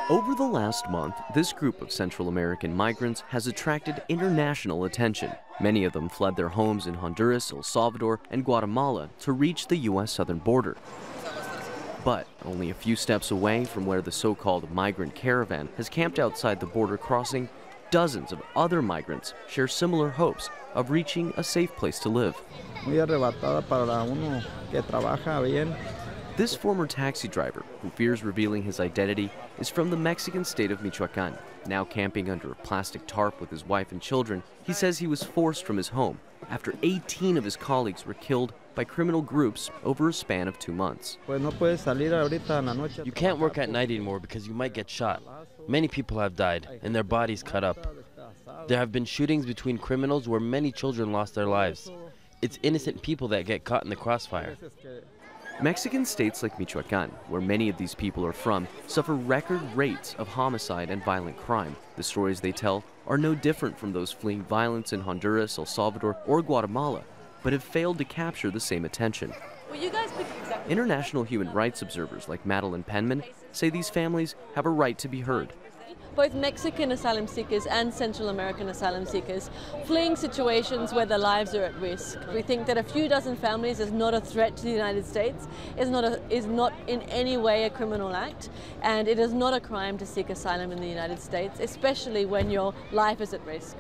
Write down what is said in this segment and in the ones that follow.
Over the last month, this group of Central American migrants has attracted international attention. Many of them fled their homes in Honduras, El Salvador, and Guatemala to reach the U.S. southern border. But only a few steps away from where the so-called migrant caravan has camped outside the border crossing, dozens of other migrants share similar hopes of reaching a safe place to live. Muy arrebatada para uno que trabaja bien. This former taxi driver, who fears revealing his identity, is from the Mexican state of Michoacan. Now camping under a plastic tarp with his wife and children, he says he was forced from his home after 18 of his colleagues were killed by criminal groups over a span of 2 months. You can't work at night anymore because you might get shot. Many people have died and their bodies cut up. There have been shootings between criminals where many children lost their lives. It's innocent people that get caught in the crossfire. Mexican states like Michoacan, where many of these people are from, suffer record rates of homicide and violent crime. The stories they tell are no different from those fleeing violence in Honduras, El Salvador, or Guatemala, but have failed to capture the same attention. International human rights observers like Madeline Penman say these families have a right to be heard. Both Mexican asylum seekers and Central American asylum seekers fleeing situations where their lives are at risk. We think that a few dozen families is not a threat to the United States, is not in any way a criminal act, and it is not a crime to seek asylum in the United States, especially when your life is at risk.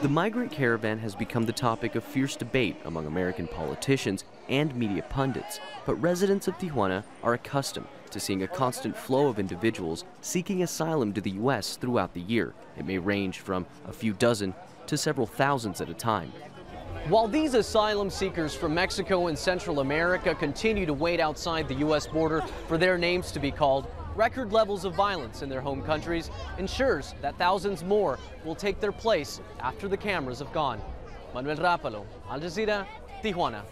The migrant caravan has become the topic of fierce debate among American politicians and media pundits, but residents of Tijuana are accustomed to seeing a constant flow of individuals seeking asylum to the U.S. throughout the year. It may range from a few dozen to several thousands at a time. While these asylum seekers from Mexico and Central America continue to wait outside the U.S. border for their names to be called, record levels of violence in their home countries ensures that thousands more will take their place after the cameras have gone. Manuel, Rapalo, Al Jazeera, Tijuana.